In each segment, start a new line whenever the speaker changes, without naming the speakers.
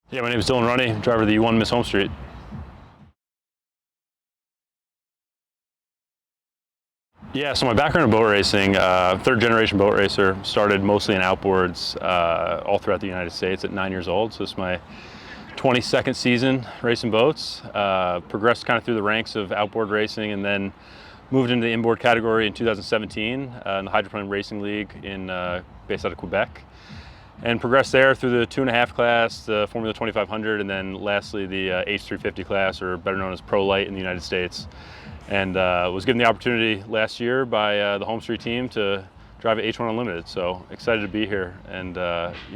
Yeah, my name is Dylan Runne, driver of the U1 Miss HomeStreet. Yeah, so my background in boat racing, third generation boat racer, started mostly in outboards all throughout the United States at 9 years old. So this is my 22nd season racing boats. Progressed kind of through the ranks of outboard racing and then moved into the inboard category in 2017 in the Hydroplane Racing League based out of Quebec. And progressed there through the 2.5 class, the Formula 2500, and then lastly the H350 class, or better known as Pro Light in the United States. And was given the opportunity last year by the HomeStreet team to drive at H1 Unlimited. So excited to be here, and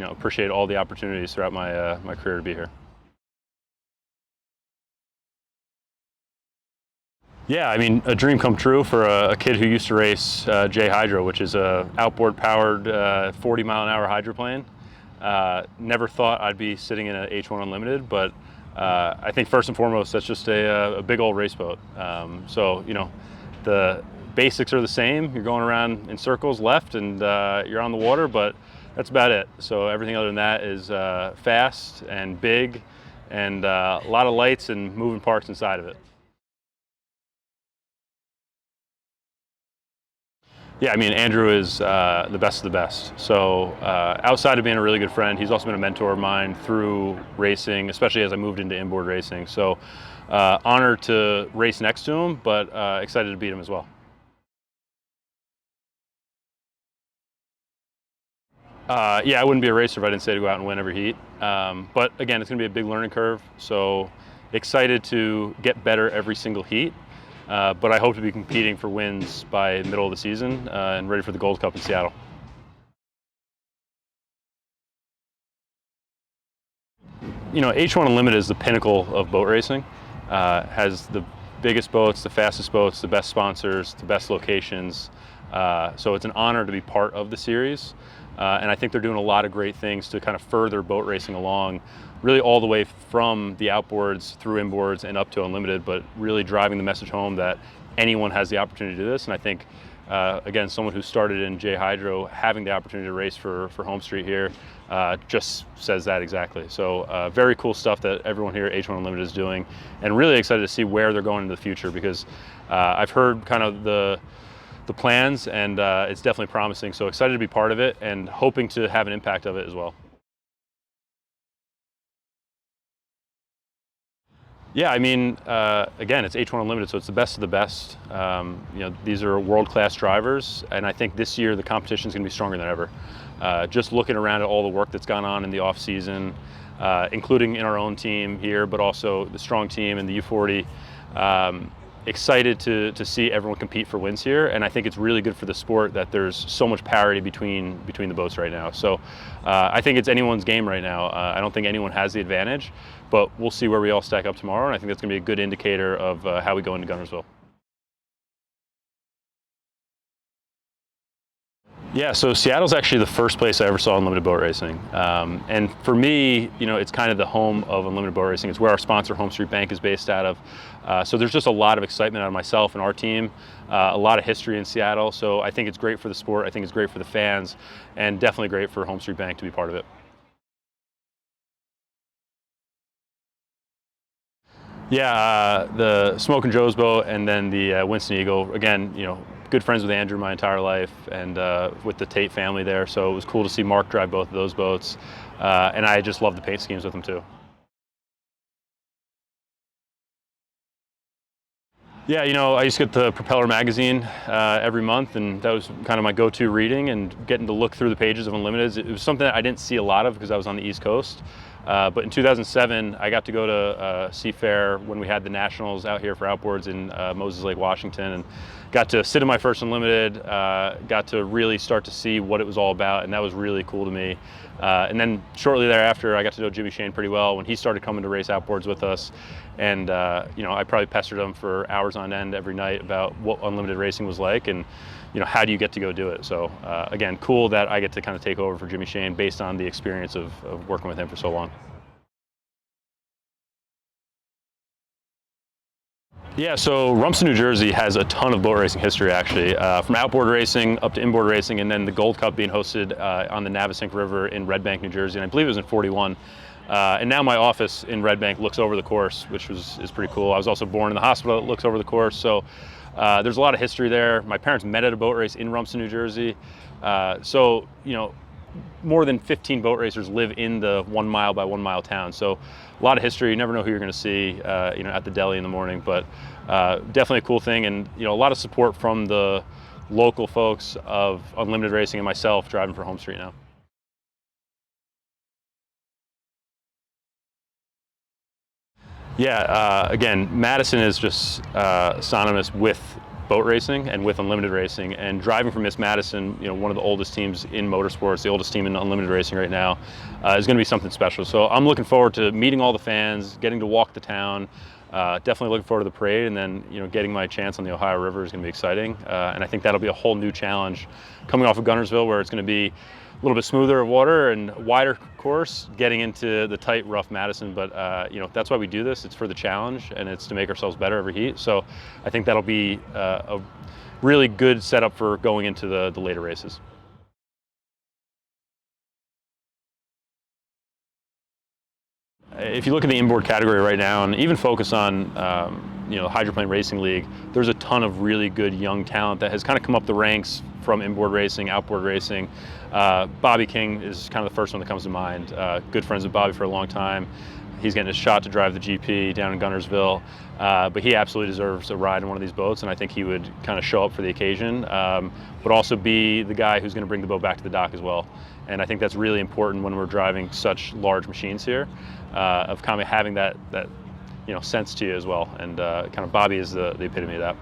appreciate all the opportunities throughout my career to be here. Yeah, I mean, a dream come true for a kid who used to race J Hydro, which is a outboard powered 40-mile-an-hour hydroplane. Never thought I'd be sitting in an H1 Unlimited, but I think first and foremost, that's just a big old race boat. So, the basics are the same. You're going around in circles left and you're on the water, but that's about it. So everything other than that is fast and big and a lot of lights and moving parts inside of it. Yeah, I mean, Andrew is the best of the best. So outside of being a really good friend, he's also been a mentor of mine through racing, especially as I moved into inboard racing. So honored to race next to him, but excited to beat him as well. Yeah, I wouldn't be a racer if I didn't say to go out and win every heat. But again, it's going to be a big learning curve. So excited to get better every single heat. But I hope to be competing for wins by the middle of the season and ready for the Gold Cup in Seattle. H1 Unlimited is the pinnacle of boat racing. Has the biggest boats, the fastest boats, the best sponsors, the best locations. So it's an honor to be part of the series. And I think they're doing a lot of great things to kind of further boat racing along, really all the way from the outboards through inboards and up to Unlimited, but really driving the message home that anyone has the opportunity to do this. And I think, again, someone who started in J Hydro, having the opportunity to race for HomeStreet here just says that exactly. So very cool stuff that everyone here at H1 Unlimited is doing, and really excited to see where they're going in the future, because I've heard kind of the plans, and it's definitely promising. So excited to be part of it and hoping to have an impact of it as well. Yeah, I mean, again, it's H1 Unlimited, so it's the best of the best. These are world-class drivers, and I think this year the competition is going to be stronger than ever. Just looking around at all the work that's gone on in the off-season, including in our own team here, but also the strong team in the U40. Excited to see everyone compete for wins here, and I think it's really good for the sport that there's so much parity between the boats right now. So I think it's anyone's game right now. I don't think anyone has the advantage, but we'll see where we all stack up tomorrow, and I think that's going to be a good indicator of how we go into Guntersville. Yeah, so Seattle's actually the first place I ever saw unlimited boat racing. And for me, it's kind of the home of unlimited boat racing. It's where our sponsor, HomeStreet Bank, is based out of. So there's just a lot of excitement out of myself and our team, a lot of history in Seattle. So I think it's great for the sport. I think it's great for the fans, and definitely great for HomeStreet Bank to be part of it. Yeah, the Smoke and Joe's boat, and then the Winston Eagle. Again, good friends with Andrew my entire life, and with the TATE family there. So it was cool to see Mark drive both of those boats, and I just love the paint schemes with him too. Yeah, I used to get the Propeller magazine every month, and that was kind of my go-to reading, and getting to look through the pages of Unlimited. It was something that I didn't see a lot of because I was on the East Coast. But in 2007, I got to go to Seafair when we had the Nationals out here for outboards in Moses Lake, Washington, and got to sit in my first Unlimited, got to really start to see what it was all about, and that was really cool to me. And then shortly thereafter, I got to know Jimmy Shane pretty well when he started coming to race outboards with us. And I probably pestered him for hours on end every night about what unlimited racing was like, and how do you get to go do it. So again, cool that I get to kind of take over for Jimmy Shane based on the experience of working with him for so long. Yeah, so Rumson, New Jersey has a ton of boat racing history, actually, from outboard racing up to inboard racing, and then the Gold Cup being hosted on the Navesink River in Red Bank, New Jersey, and I believe it was in '41. And now my office in Red Bank looks over the course, which is pretty cool. I was also born in the hospital that looks over the course, so there's a lot of history there. My parents met at a boat race in Rumson, New Jersey. So, you know, more than 15 boat racers live in the 1 mile by 1 mile town. So a lot of history. You never know who you're going to see, you know, at the deli in the morning, but definitely a cool thing. And, you know, a lot of support from the local folks of Unlimited Racing and myself driving for HomeStreet now. Yeah, again, Madison is just synonymous with boat racing and with Unlimited Racing, and driving for Miss Madison, you know, one of the oldest teams in motorsports, the oldest team in Unlimited Racing right now, is going to be something special. So I'm looking forward to meeting all the fans, getting to walk the town. Definitely looking forward to the parade, and then, you know, getting my chance on the Ohio River is going to be exciting. And I think that'll be a whole new challenge coming off of Guntersville, where it's going to be a little bit smoother of water and wider course, getting into the tight, rough Madison. But you know, that's why we do this. It's for the challenge, and it's to make ourselves better every heat. So I think that'll be a really good setup for going into the later races. If you look at the inboard category right now, and even focus on you know, the Hydroplane Racing League, there's a ton of really good young talent that has kind of come up the ranks from inboard racing, outboard racing. Bobby King is kind of the first one that comes to mind. Good friends with Bobby for a long time. He's getting his shot to drive the GP down in Guntersville, but he absolutely deserves a ride in one of these boats, and I think he would kind of show up for the occasion, but also be the guy who's going to bring the boat back to the dock as well. And I think that's really important when we're driving such large machines here, of kind of having that you know, sense to you as well. And kind of Bobby is the epitome of that.